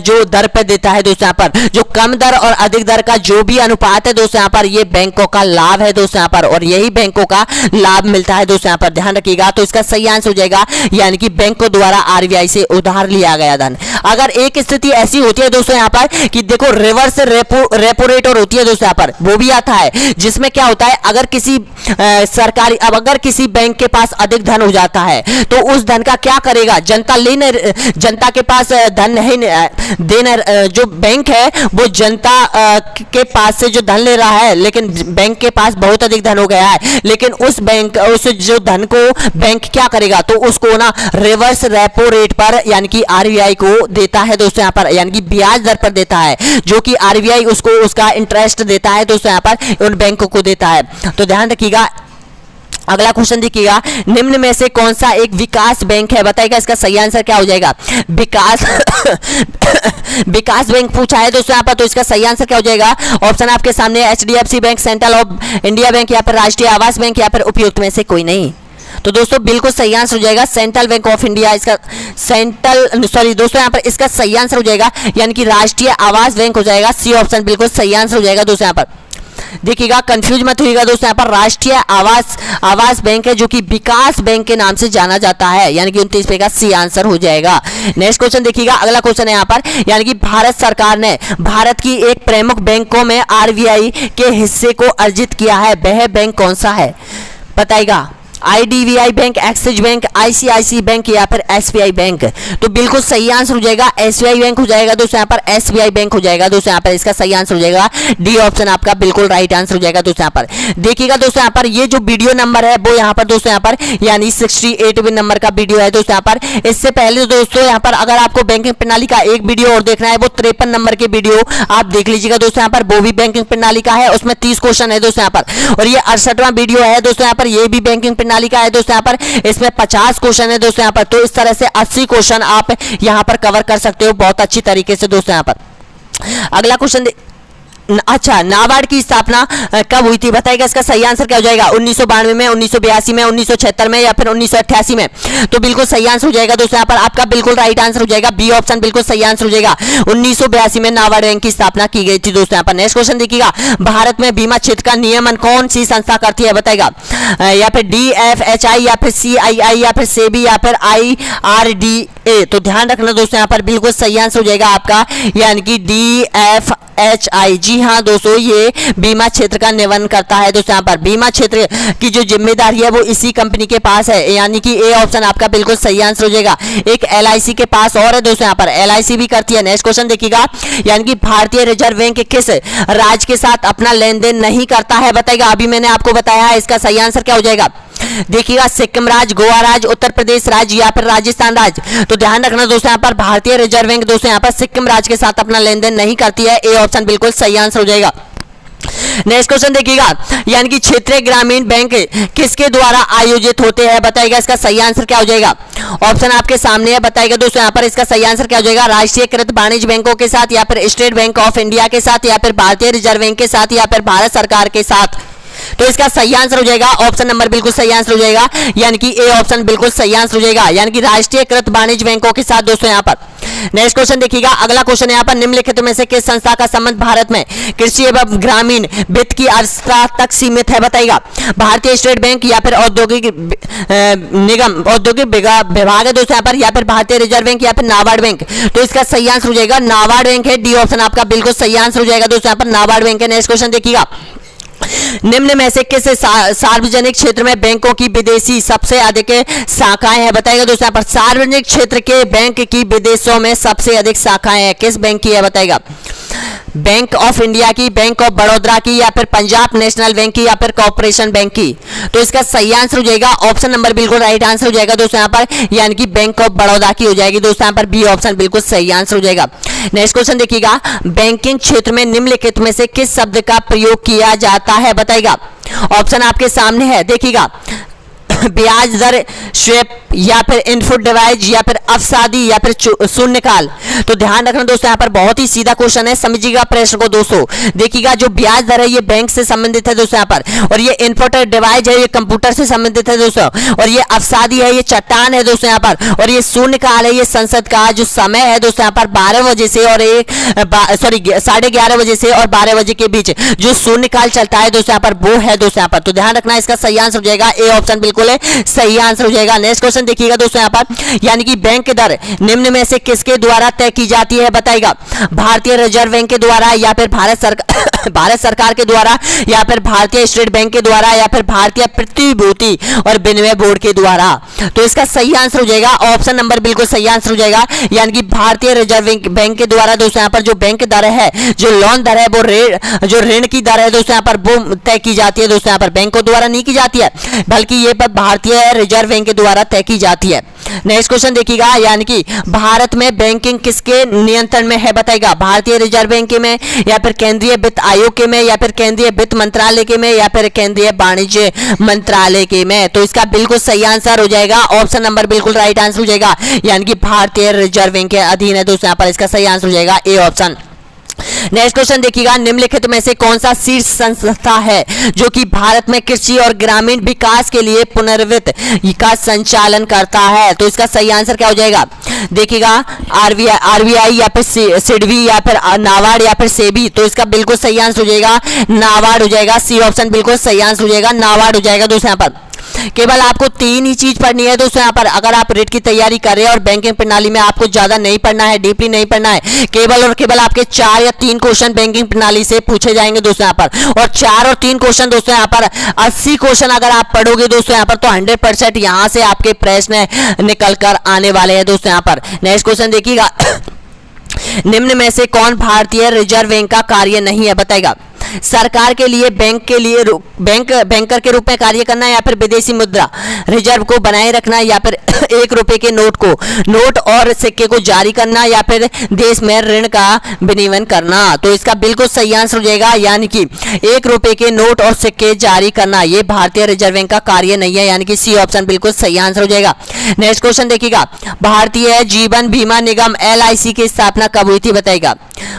जो दर पर देता है दोस्तों यहाँ पर। जो कम दर और अधिक दर का जो भी अनुपात है दोस्तों यहाँ पर, ये बैंकों का लाभ है दोस्तों यहाँ पर, और यही बैंकों का लाभ मिलता है दोस्तों यहाँ पर। ध्यान रखिएगा, तो इसका सही आंसर हो जाएगा, यानी कि बैंकों द्वारा आरबीआई से उधार लिया गया धन। अगर एक स्थिति ऐसी होती है दोस्तों यहाँ पर कि देखो रिवर्स रेपो रेट और होती है दोस्तों दोस्तों यहाँ पर, वो भी आता है, जिसमें क्या होता है अगर किसी सरकारी, अब अगर किसी बैंक के पास अधिक धन हो जाता है तो उस धन का क्या करेगा, जनता के पास धन नहीं देना, जो बैंक है वो जनता के पास से जो धन ले रहा है, लेकिन बैंक के पास बहुत अधिक धन हो गया है, लेकिन उस जो धन को बैंक क्या करेगा, तो उसको ना रिवर्स रेपो रेट पर यानी कि आरबीआई को देता है दोस्तों यहाँ पर, यानी कि ब्याज दर पर देता है, जो कि आरबीआई उसको उसका इंटरेस्ट देता है दोस्तों यहाँ पर, उन बैंकों को देता है। तो ध्यान रखिएगा। अगला क्वेश्चन देखिएगा, निम्न में से कौन सा एक विकास बैंक है, बताइएगा इसका सही आंसर क्या हो जाएगा। विकास बैंक पूछा है दोस्तों यहाँ पर, तो इसका सही आंसर क्या हो जाएगा। ऑप्शन आपके सामने, HDFC bank, central of India bank, या फिर राष्ट्रीय आवास बैंक, या फिर उपयुक्त में से कोई नहीं। तो दोस्तों बिल्कुल सही आंसर हो जाएगा सेंट्रल बैंक ऑफ इंडिया, इसका दोस्तों यहाँ पर इसका सही आंसर हो जाएगा, यानी कि राष्ट्रीय आवास बैंक हो जाएगा। सी ऑप्शन बिल्कुल सही आंसर हो जाएगा दोस्तों यहाँ पर। देखिएगा, कंफ्यूज मत होइएगा दोस्तों, यहाँ पर राष्ट्रीय आवास बैंक है, जो कि विकास बैंक के नाम से जाना जाता है, यानी कि 29 पे का सी आंसर हो जाएगा। नेक्स्ट क्वेश्चन देखिएगा, अगला क्वेश्चन है यहाँ पर, यानी कि भारत सरकार ने भारत की एक प्रमुख बैंकों में आरबीआई के हिस्से को अर्जित किया है, वह बैंक कौन सा है, बताइएगा। IDBI bank, Axis bank, ICIC bank, या फिर एसबीआई बैंक। तो बिल्कुल सही आंसर हो जाएगा एसबीआई बैंक हो जाएगा दोस्तों यहाँ पर, एसबीआई बैंक हो जाएगा दोस्तों यहाँ पर, इसका सही आंसर हो जाएगा डी ऑप्शन आपका बिल्कुल राइट आंसर हो जाएगा दोस्तों यहाँ पर। देखिएगा दोस्तों यहाँ पर, ये जो वीडियो नंबर है वो यहाँ पर दोस्तों यहाँ पर यानी 68वें नंबर का वीडियो है दोस्तों यहाँ पर। इससे पहले दोस्तों यहाँ पर अगर आपको बैंकिंग प्रणाली का एक वीडियो और देखना है, वो 53 नंबर के वीडियो आप देख लीजिएगा दोस्तों यहाँ पर, वो भी बैंकिंग प्रणाली का है, उसमें 30 क्वेश्चन है दोस्तों यहाँ पर। और ये 68वां वीडियो है दोस्तों यहाँ पर, ये भी बैंकिंग प्रणाली का है दोस्तों यहाँ पर, इसमें 50 क्वेश्चन है दोस्तों यहाँ पर। तो इस तरह से 80 क्वेश्चन आप यहाँ पर कवर कर सकते हो बहुत अच्छी तरीके से दोस्तों यहाँ पर। अगला क्वेश्चन अच्छा, नाबार्ड की स्थापना कब हुई थी, बताइएगा इसका सही आंसर क्या हो जाएगा। 1992 में, 1982 में, 1976 में, या फिर 1988 में। तो बिल्कुल सही आंसर हो जाएगा दोस्तों यहाँ पर, आपका बिल्कुल राइट आंसर हो जाएगा, बी ऑप्शन बिल्कुल सही आंसर हो जाएगा। 1982 में नाबार्ड बैंक की स्थापना की गई थी दोस्तों यहाँ पर। नेक्स्ट क्वेश्चन देखिएगा, भारत में बीमा क्षेत्र का नियमन कौन सी संस्था करती है, बताएगा। या फिर DFHI, या फिर CII, या फिर सेबी, या फिर IRDA। तो ध्यान रखना दोस्तों यहाँ पर, बिल्कुल सही आंसर हो जाएगा आपका, यानी कि DFHI। जी हाँ दोस्तों, ये बीमा क्षेत्र का नियमन करता है दोस्तों यहाँ पर। बीमा क्षेत्र की जो जिम्मेदारी है वो इसी कंपनी के पास है, यानी कि ए ऑप्शन आपका बिल्कुल सही आंसर हो जाएगा। एक LIC के पास और है दोस्तों यहाँ पर, LIC भी करती है। नेक्स्ट क्वेश्चन देखिएगा, यानी कि भारतीय रिजर्व बैंक किस राज्य के साथ अपना लेन देन नहीं करता है, बताएगा। अभी मैंने आपको बताया है, इसका सही आंसर क्या हो जाएगा। देखिएगा, सिक्किम राज्य, गोवा राज्य, उत्तर प्रदेश राज्य, या फिर राजस्थान राज्य। तो ध्यान रखना दोस्तों यहाँ पर, भारतीय रिजर्व बैंक दोस्तों यहाँ पर सिक्किम राज्य के साथ अपना लेन देन नहीं करती है, ए ऑप्शन बिल्कुल सही आंसर हो जाएगा। नेक्स्ट क्वेश्चन देखिएगा, यानी कि क्षेत्रीय ग्रामीण बैंक किसके द्वारा आयोजित होते हैं, बताइएगा इसका सही आंसर क्या हो जाएगा। ऑप्शन आपके सामने है, बताइएगा दोस्तों यहाँ पर, इसका सही आंसर क्या हो जाएगा। राष्ट्रीयकृत वाणिज्य बैंकों के साथ, या फिर स्टेट बैंक ऑफ इंडिया के साथ, या फिर भारतीय रिजर्व बैंक के साथ, या फिर भारत सरकार के साथ। तो इसका सही आंसर हो जाएगा ऑप्शन नंबर बिल्कुल सही आंसर हो जाएगा, यानी कि ए ऑप्शन बिल्कुल सही आंसर हो जाएगा, यानी कि राष्ट्रीयकृत वाणिज्य बैंकों के साथ दोस्तों यहाँ पर। नेक्स्ट क्वेश्चन देखिएगा, अगला क्वेश्चन यहाँ पर, निम्नलिखित में से किस संस्था का संबंध भारत में कृषि एवं ग्रामीण वित्त की अर्थव्यवस्था तक सीमित है, बताइएगा। भारतीय स्टेट बैंक, या फिर औद्योगिक निगम, औद्योगिक विभाग है दोस्तों यहाँ पर, या फिर भारतीय रिजर्व बैंक, या फिर नाबार्ड बैंक। तो इसका सही आंसर हो जाएगा नाबार्ड बैंक है, डी ऑप्शन आपका बिल्कुल सही आंसर हो जाएगा दोस्तों यहाँ पर, नाबार्ड बैंक है। नेक्स्ट क्वेश्चन देखिएगा, निम्न में से किस सार्वजनिक क्षेत्र में बैंकों की विदेशी सबसे अधिक शाखाएं हैं, बताइएगा दोस्तों यहाँ पर। सार्वजनिक क्षेत्र के बैंक की विदेशों में सबसे अधिक शाखाएं हैं, किस बैंक की है, बताइएगा। बैंक ऑफ इंडिया की, बैंक ऑफ बड़ौदा की, या फिर पंजाब नेशनल बैंक की, या फिर कॉर्पोरेशन बैंक की। तो इसका सही आंसर हो जाएगा ऑप्शन नंबर बिल्कुल राइट आंसर हो जाएगा दोस्तों यहाँ पर, यानी कि बैंक ऑफ बड़ौदा की हो जाएगी दोस्तों यहाँ पर, बी ऑप्शन बिल्कुल सही आंसर हो जाएगा। नेक्स्ट क्वेश्चन देखिएगा, बैंकिंग क्षेत्र में निम्नलिखित में से किस शब्द का प्रयोग किया जाता है, बताइएगा। ऑप्शन आपके सामने है, देखिएगा। ब्याज दर, स्वेप, या फिर इनपुट डिवाइस, या फिर अवसादी, या फिर शून्यकाल। तो ध्यान रखना दोस्तों यहाँ पर, बहुत ही सीधा क्वेश्चन है, समझिएगा प्रश्न को दोस्तों। देखिएगा, जो ब्याज दर है ये बैंक से संबंधित है दोस्तों यहाँ पर, और ये इनपुट डिवाइस है ये कंप्यूटर से संबंधित है दोस्तों, और ये अवसादी है ये चट्टान है दोस्तों यहाँ पर, और ये शून्यकाल है ये संसद का जो समय है दोस्तों यहाँ पर 12 बजे से और 11:30 बजे से और 12 बजे के बीच जो शून्यकाल चलता है दोस्तों यहाँ पर, वो है दोस्तों यहाँ पर। तो ध्यान रखना, इसका सही आंसर हो जाएगा ए ऑप्शन बिल्कुल बिल्कुल सही आंसर हो जाएगा। नेक्स्ट क्वेश्चन देखिएगा दोस्तों यहाँ पर, यानी कि बैंक दर निम्न में से किसके द्वारा तय की जाती है बताइएगा। भारतीय रिजर्व बैंक के द्वारा, या फिर भारत सरकार के द्वारा, या फिर भारतीय स्टेट बैंक के द्वारा, या फिर भारतीय प्रतिभूति और विनिमय बोर्ड के द्वारा। तो इसका सही आंसर हो जाएगा ऑप्शन नंबर बिल्कुल सही आंसर हो जाएगा, यानी कि भारतीय रिजर्व बैंक के द्वारा दोस्तों यहाँ पर जो बैंक दर है, जो लोन दर है, वो जो ऋण की दर है दोस्तों यहाँ पर वो तय की जाती है दोस्तों यहाँ पर, बैंकों द्वारा नहीं की जाती है, बल्कि ये पर भारतीय रिजर्व बैंक के द्वारा तय की जाती है। नेक्स्ट क्वेश्चन देखिएगा, यानी कि भारत में बैंकिंग किसके नियंत्रण में है बताइएगा। भारतीय रिजर्व बैंक में, या फिर केंद्रीय वित्त आयोग के में, या फिर केंद्रीय वित्त मंत्रालय के में, या फिर केंद्रीय वाणिज्य मंत्रालय के में। तो इसका बिल्कुल सही आंसर हो जाएगा ऑप्शन नंबर बिल्कुल राइट आंसर हो जाएगा, यानी कि भारतीय रिजर्व बैंक के अधीन है दोस्तों यहाँ पर। इसका सही आंसर हो जाएगा ए ऑप्शन। नेक्स्ट क्वेश्चन देखिएगा, निम्नलिखित में से कौन सा शीर्ष संस्था है जो कि भारत में कृषि और ग्रामीण विकास के लिए पुनर्वित्त का संचालन करता है। तो इसका सही आंसर क्या हो जाएगा देखिएगा, आरबीआई या फिर सिडबी, या फिर नाबार्ड, या फिर सेबी। तो इसका बिल्कुल सही आंसर हो जाएगा नाबार्ड हो जाएगा। सी ऑप्शन बिल्कुल सही आंसर हो जाएगा, नाबार्ड हो जाएगा दोस्तों यहाँ पर। केवल आपको 3 ही चीज पढ़नी है दोस्तों यहाँ पर, अगर आप रेट की तैयारी कर रहे हैं और बैंकिंग प्रणाली में आपको ज्यादा नहीं पढ़ना है, डीपली नहीं पढ़ना है, केवल और केवल आपके 4 या 3 क्वेश्चन बैंकिंग प्रणाली से पूछे जाएंगे दोस्तों यहाँ पर। और 4 और 3 क्वेश्चन दोस्तों यहाँ पर 80 क्वेश्चन अगर आप पढ़ोगे दोस्तों यहाँ पर, तो 100% यहाँ से आपके प्रश्न निकल कर आने वाले हैं दोस्तों यहाँ पर। नेक्स्ट क्वेश्चन देखिएगा, निम्न में से कौन भारतीय रिजर्व बैंक का कार्य नहीं है बताएगा। सरकार के लिए बैंकर के रूप में कार्य करना, या फिर विदेशी मुद्रा रिजर्व को बनाए रखना, या फिर 1 रुपए के नोट और सिक्के को जारी करना, या फिर देश में ऋण का विनिमय करना। तो इसका बिल्कुल सही आंसर हो जाएगा, यानी कि 1 रुपए के नोट और सिक्के जारी करना ये भारतीय रिजर्व बैंक का कार्य नहीं है, यानी कि सी ऑप्शन बिल्कुल सही आंसर हो जाएगा। नेक्स्ट क्वेश्चन देखिएगा, भारतीय जीवन बीमा निगम LIC की स्थापना कब हुई थी बताइएगा।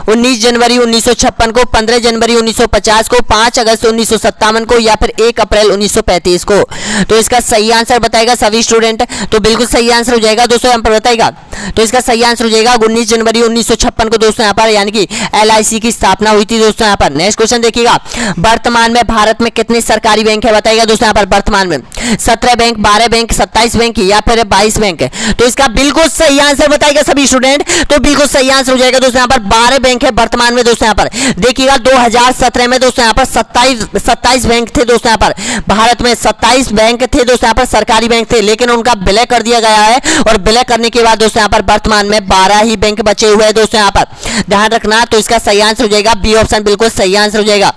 19 जनवरी 1956 को, 15 जनवरी 1950 को, 5 अगस्त 1957 को, या फिर 1 अप्रैल 1935 को। तो इसका सही आंसर बताएगा सभी स्टूडेंट। तो बिल्कुल सही आंसर हो जाएगा दोस्तों यहाँ पर बताएगा। तो इसका सही आंसर हो जाएगा 19 जनवरी 1956 को दोस्तों यहाँ पर, यानी कि LIC की स्थापना हुई थी दोस्तों यहाँ पर। नेक्स्ट क्वेश्चन देखिएगा, वर्तमान में भारत में कितने सरकारी बैंक है बताइएगा दोस्तों यहाँ पर। वर्तमान में 17 बैंक, 12 बैंक, 27 बैंक, या फिर 22 बैंक। तो इसका बिल्कुल सही आंसर बताएगा सभी स्टूडेंट। तो बिल्कुल सही आंसर हो जाएगा दोस्तों यहाँ पर 12 बैंक है वर्तमान में दोस्तों यहाँ पर। देखिएगा 2017 में दोस्तों यहाँ पर 27 बैंक थे दोस्तों यहाँ पर। भारत में 27 बैंक थे दोस्तों यहाँ पर, सरकारी बैंक थे, लेकिन उनका विलय कर दिया गया है, और विलय करने के बाद दोस्तों यहाँ पर वर्तमान में 12 ही बैंक बचे हुए हैं दोस्तों यहाँ पर, ध्यान रखना। तो इसका सही आंसर हो जाएगा बी ऑप्शन बिल्कुल सही आंसर हो जाएगा।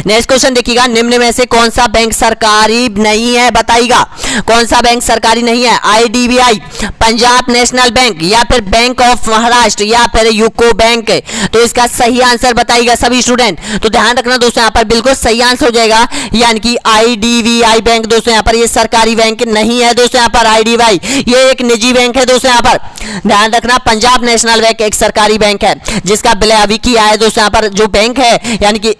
नेक्स्ट क्वेश्चन देखिएगा, निम्न में से कौन सा बैंक सरकारी नहीं है बताइएगा। कौन सा बैंक सरकारी नहीं है। IDBI, पंजाब नेशनल बैंक, या फिर बैंक ऑफ महाराष्ट्र, या फिर यूको बैंक। तो इसका सही आंसर बताइएगा सभी स्टूडेंट। तो ध्यान रखना दोस्तों यहाँ पर बिल्कुल सही आंसर हो जाएगा, यानी कि IDBI बैंक दोस्तों यहाँ पर ये सरकारी बैंक नहीं है दोस्तों यहाँ पर। IDBI ये एक निजी बैंक है दोस्तों यहाँ पर, ध्यान रखना। पंजाब नेशनल बैंक एक सरकारी बैंक है जिसका विलय अभी किया है दोस्तों यहाँ पर। जो बैंक है यानी कि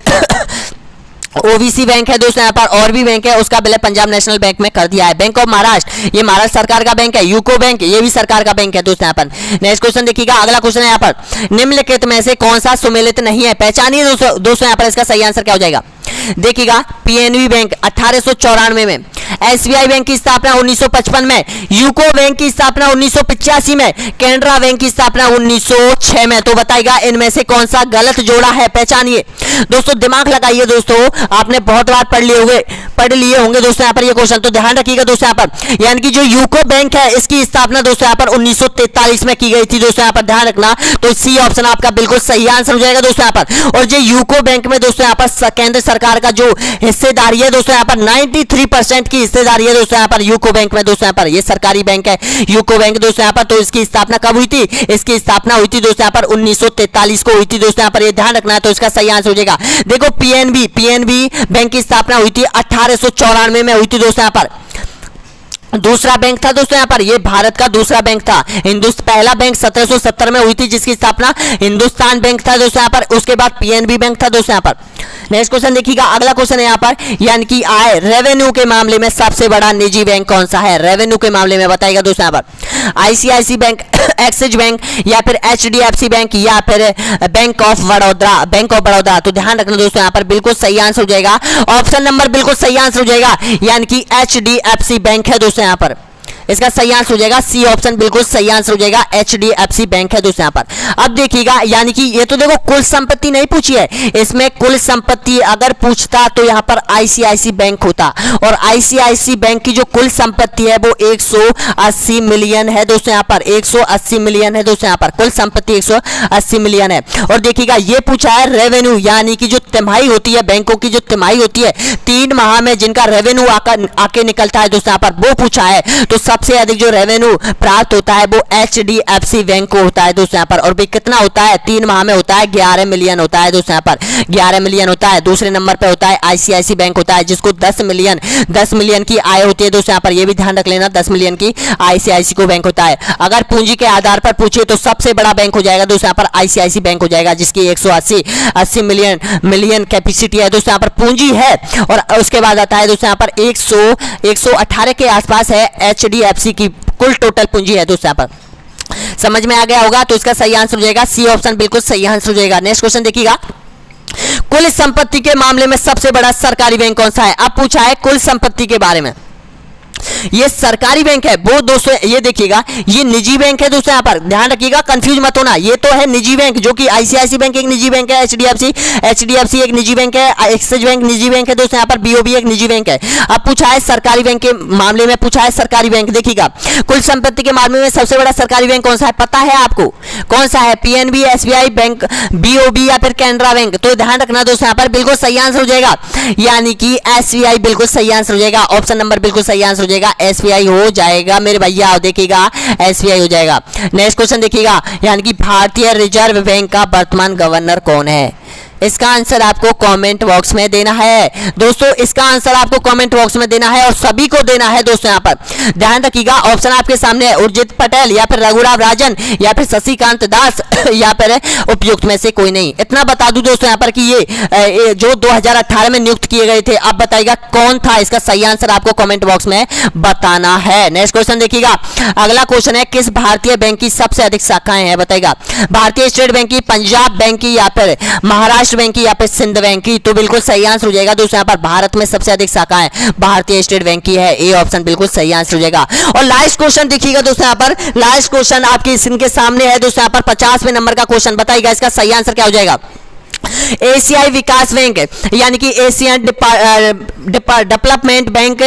OBC बैंक है दोस्तों यहाँ पर, और भी बैंक है, उसका विलय पंजाब नेशनल बैंक में कर दिया है। बैंक ऑफ महाराष्ट्र ये महाराष्ट्र सरकार का बैंक है। यूको बैंक ये भी सरकार का बैंक है दोस्तों यहाँ पर। नेक्स्ट क्वेश्चन देखिएगा, अगला क्वेश्चन है यहाँ पर, निम्नलिखित में से कौन सा सुमेलित नहीं है पहचानिए दोस्तों यहाँ पर। इसका सही आंसर क्या हो जाएगा देखिएगा, PNB बैंक 1894 में, SBI बैंक की स्थापना 1955 में, यूको बैंक की स्थापना 1985 में, कैनरा बैंक की स्थापना 1906 में। तो बताइएगा इनमें से कौन सा गलत जोड़ा है, पहचानिए। दोस्तों दिमाग लगाइए दोस्तों, आपने बहुत बार पढ़ लिए होंगे दोस्तों यहाँ पर ये क्वेश्चन, तो ध्यान रखिएगा दोस्तों यहाँ पर। यानी कि जो यूको बैंक है इसकी स्थापना दोस्तों यहाँ पर 1943 में की गई थी दोस्तों यहाँ पर, ध्यान रखना। तो सी ऑप्शन आपका बिल्कुल सही आंसर हो जाएगा दोस्तों यहाँ पर। और जो यूको बैंक में दोस्तों यहाँ पर केंद्र सरकार का जो हिस्सेदारी है दोस्तों यहाँ पर 93% की हिस्सेदारी है दोस्तों यहाँ पर यूको बैंक में दोस्तों यहाँ पर। ये सरकारी बैंक है यूको बैंक दोस्तों यहाँ पर। तो इसकी स्थापना कब हुई थी, इसकी स्थापना हुई थी दोस्तों यहाँ पर 1943 को हुई थी दोस्तों यहाँ पर, ये ध्यान रखना है। तो इसका सही आंसर हो जाएगा देखो PNB बैंक की स्थापना हुई थी 1894 में हुई थी दोस्तों यहाँ पर। दूसरा बैंक था दोस्तों यहाँ पर, ये भारत का दूसरा बैंक था। पहला बैंक 1770 में हुई थी जिसकी स्थापना हिंदुस्तान बैंक था दोस्तों यहाँ पर। उसके बाद PNB बैंक था दोस्तों यहाँ पर। नेक्स्ट क्वेश्चन देखिएगा, अगला क्वेश्चन है यहाँ पर, यानी कि आय रेवेन्यू के मामले में सबसे बड़ा निजी बैंक कौन सा है? रेवेन्यू के मामले में बताइएगा दोस्तों यहाँ पर, आईसीआईसी बैंक, एक्सिस बैंक, या फिर एचडीएफसी बैंक, या फिर bank of Baroda, bank of Baroda. तो ध्यान रखना दोस्तों यहाँ पर बिल्कुल सही आंसर हो जाएगा, ऑप्शन नंबर बिल्कुल सही आंसर हो जाएगा, यानी कि एचडीएफसी बैंक है दोस्तों यहाँ पर। इसका सही आंसर हो जाएगा सी ऑप्शन, बिल्कुल सही आंसर हो जाएगा, एचडीएफसी बैंक है दोस्तों यहाँ पर। अब देखिएगा, यानी कि ये तो देखो कुल संपत्ति नहीं पूछी है, इसमें कुल संपत्ति अगर पूछता तो यहाँ पर आईसीआईसी बैंक होता, और आईसीआईसी बैंक की जो कुल संपत्ति है वो 180 मिलियन है दोस्तों यहाँ पर, 180 मिलियन है दोस्तों यहाँ पर, कुल संपत्ति 180 मिलियन है। और देखिएगा ये पूछा है रेवेन्यू, यानी कि जो तिमाही होती है, बैंकों की जो तिमाही होती है 3 माह में जिनका रेवेन्यू आके निकलता है दोस्तों यहाँ पर, वो पूछा है। तो सबसे अधिक जो रेवेन्यू प्राप्त होता है वो एचडीएफसी बैंक को होता है दोस्तों यहाँ पर, और भी कितना होता है 3 माह में होता है 11 मिलियन होता है दोस्तों यहाँ पर, 11 मिलियन होता है। दूसरे नंबर पे होता है आईसीआईसी बैंक होता है, जिसको 10 मिलियन की आय होती है दोस्तों यहाँ पर, ये भी ध्यान रख लेना, 10 मिलियन की आईसीआईसी को बैंक होता है। अगर पूंजी के आधार पर पूछे तो सबसे बड़ा बैंक हो जाएगा दोस्तों यहाँ पर आईसीआईसी बैंक हो जाएगा, जिसकी 180 मिलियन कैपेसिटी है दोस्तों यहाँ पर, पूंजी है। और उसके बाद आता है दोस्तों यहाँ पर 118 के आसपास है एचडीएफसी की कुल टोटल पूंजी है दोस्तों यहाँ पर। समझ में आ गया होगा, तो इसका सही आंसर हो जाएगा सी ऑप्शन, बिल्कुल सही आंसर हो जाएगा। नेक्स्ट क्वेश्चन देखिएगा, कुल संपत्ति के मामले में सबसे बड़ा सरकारी बैंक कौन सा है? अब पूछा है कुल संपत्ति के बारे में, ये सरकारी बैंक है वो दोस्तों, ये देखिएगा ये निजी बैंक है दोस्तों यहाँ पर, ध्यान रखिएगा, कंफ्यूज मत होना, ये तो है निजी बैंक, जो कि आईसीआईसी बैंक एक निजी बैंक है, एचडीएफसी एक निजी बैंक है, एक्सिस बैंक निजी बैंक है दोस्तों यहाँ पर, बीओबी एक निजी बैंक है। अब पूछा है सरकारी बैंक के मामले में, पूछा है सरकारी बैंक, देखिएगा कुल संपत्ति के मामले में सबसे बड़ा सरकारी बैंक कौन सा है? पता है आपको कौन सा है? पीएनबी, एसबीआई बैंक, बीओबी या फिर कैनरा बैंक? तो ध्यान रखना दोस्तों यहाँ पर बिल्कुल सही आंसर हो जाएगा, यानी कि एसबीआई बिल्कुल सही आंसर हो जाएगा, ऑप्शन नंबर बिल्कुल सही आंसर हो जाएगा, एसबीआई हो जाएगा मेरे भैया, देखिएगा एसबीआई हो जाएगा। नेक्स्ट क्वेश्चन देखिएगा, यानी कि भारतीय रिजर्व बैंक का वर्तमान गवर्नर कौन है? इसका आंसर आपको कमेंट बॉक्स में देना है दोस्तों, इसका आंसर आपको कमेंट बॉक्स में देना है और सभी को देना है दोस्तों यहाँ पर। ध्यान रखिएगा, ऑप्शन आपके सामने है, उर्जित पटेल या फिर रघुराव राजन या फिर शशिकांत दास या फिर उपयुक्त में से कोई नहीं। इतना बता दूं दोस्तों यहाँ पर कि ये जो 2018 में नियुक्त किए गए थे, अब बताइएगा कौन था? इसका सही आंसर आपको कमेंट बॉक्स में बताना है। नेक्स्ट क्वेश्चन देखिएगा, अगला क्वेश्चन है, किस भारतीय बैंक की सबसे अधिक शाखाएं हैं? बताइएगा, भारतीय स्टेट बैंक की, पंजाब बैंक की, या फिर महाराष्ट्र बैंक की, या फिर सिंध बैंक की? तो बिल्कुल सही आंसर हो जाएगा दोस्तों यहाँ पर, भारत में सबसे अधिक शाखाएं भारतीय स्टेट बैंक की है, ए ऑप्शन बिल्कुल सही आंसर हो जाएगा। और लास्ट क्वेश्चन देखिएगा दोस्तों यहाँ पर, लास्ट क्वेश्चन आपकी स्क्रीन के सामने है दोस्तों यहाँ पर, 50वें नंबर का क्वेश्चन, बताइएगा इसका सही आंसर क्या हो जाएगा? एशियाई विकास बैंक यानी कि एशियन डेवलपमेंट बैंक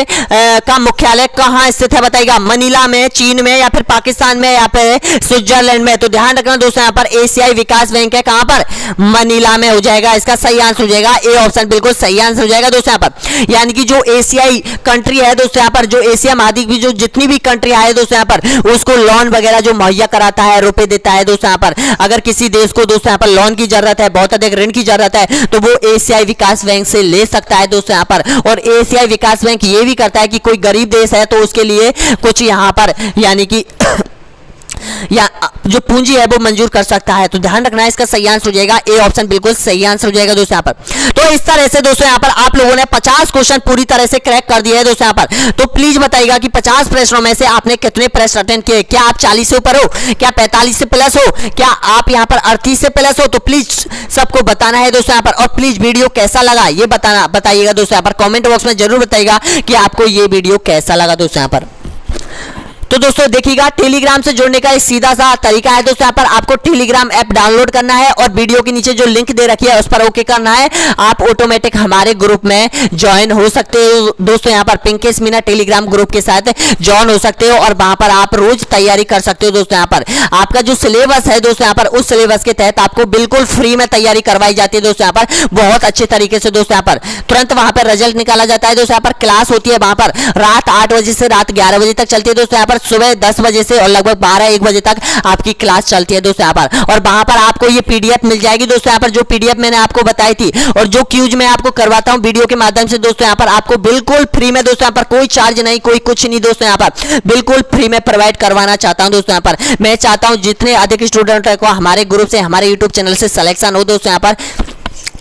का मुख्यालय कहाँ स्थित है? बताइएगा, मनीला में, चीन में, या फिर पाकिस्तान में, या फिर स्विट्जरलैंड में? तो ध्यान रखना दोस्तों यहाँ पर एशियाई विकास बैंक है कहाँ पर? मनीला में हो जाएगा, इसका सही आंसर हो जाएगा, ए ऑप्शन बिल्कुल सही आंसर हो जाएगा दोस्तों यहाँ पर। यानी कि जो एशियाई कंट्री है दोस्तों यहाँ पर, जो एशिया महाद्वीप की जो जितनी भी कंट्री है दोस्तों यहाँ पर, उसको लोन वगैरह जो मुहैया कराता है, रुपए देता है दोस्तों यहाँ पर। अगर किसी देश को दोस्तों यहाँ पर लोन की जरूरत है, बहुत अधिक ऋण की जरूरत है, तो वो एशियाई विकास बैंक से ले सकता है दोस्तों यहाँ पर। और एशियाई विकास बैंक ये भी करता है कि कोई गरीब देश है तो उसके लिए कुछ यहाँ पर यानी कि या जो पूंजी है वो मंजूर कर सकता है। तो ध्यान रखना है, इसका सही आंसर हो जाएगा, ए ऑप्शन बिल्कुल सही आंसर हो जाएगा दोस्तों यहाँ पर। तो इस तरह से दोस्तों यहाँ पर आप लोगों ने 50 क्वेश्चन पूरी तरह से क्रैक कर दिए हैं दोस्तों यहाँ पर। तो प्लीज बताइएगा कि 50 प्रश्नों में से आपने कितने प्रश्न अटेंड किए? क्या आप 40 से ऊपर हो, क्या 45 से प्लस हो, क्या आप यहाँ पर 38 से प्लस हो? तो प्लीज सबको बताना है दोस्तों यहाँ पर। और प्लीज वीडियो कैसा लगा ये बताइएगा दोस्तों यहाँ पर, कमेंट बॉक्स में जरूर बताइएगा कि आपको ये वीडियो कैसा लगा दोस्तों यहाँ पर। तो दोस्तों देखिएगा, टेलीग्राम से जुड़ने का एक सीधा सा तरीका है दोस्तों यहाँ पर, आपको टेलीग्राम ऐप डाउनलोड करना है और वीडियो के नीचे जो लिंक दे रखी है उस पर ओके करना है। आप ऑटोमेटिक हमारे ग्रुप में ज्वाइन हो सकते हो दोस्तों यहाँ पर, पिंकेश मीना टेलीग्राम ग्रुप के साथ ज्वाइन हो सकते हो और वहां पर आप रोज तैयारी कर सकते हो दोस्तों यहाँ पर। आपका जो सिलेबस है दोस्तों यहाँ पर, उस सिलेबस के तहत आपको बिल्कुल फ्री में तैयारी करवाई जाती है दोस्तों यहाँ पर, बहुत अच्छे तरीके से दोस्तों यहाँ पर। तुरंत वहां पर रिजल्ट निकाला जाता है दोस्तों यहाँ पर। क्लास होती है वहां पर रात 8 बजे से रात 11 बजे तक चलती है दोस्तों यहाँ पर, सुबह 10 बजे से और लगभग 12-1 बजे तक आपकी क्लास चलती है दोस्तों यहाँ पर। और वहां पर आपको ये पीडीएफ मिल जाएगी दोस्तों यहाँ पर, जो पीडीएफ मैंने आपको बताई थी और जो क्यूज मैं आपको करवाता हूँ वीडियो के माध्यम से दोस्तों यहाँ पर, आपको बिल्कुल फ्री में दोस्तों यहाँ पर, कोई चार्ज नहीं, कोई कुछ नहीं दोस्तों यहाँ पर, बिल्कुल फ्री में प्रोवाइड करवाना चाहता हूँ दोस्तों यहाँ पर। मैं चाहता हूँ जितने अधिक स्टूडेंट को हमारे ग्रुप से, हमारे यूट्यूब चैनल से सिलेक्शन हो दोस्तों यहाँ पर,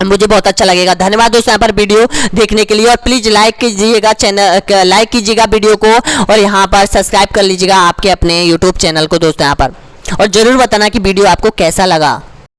मुझे बहुत अच्छा लगेगा। धन्यवाद दोस्तों यहाँ पर वीडियो देखने के लिए, और प्लीज लाइक कीजिएगा चैनल, लाइक कीजिएगा वीडियो को, और यहाँ पर सब्सक्राइब कर लीजिएगा आपके अपने यूट्यूब चैनल को दोस्तों यहाँ पर, और जरूर बताना कि वीडियो आपको कैसा लगा।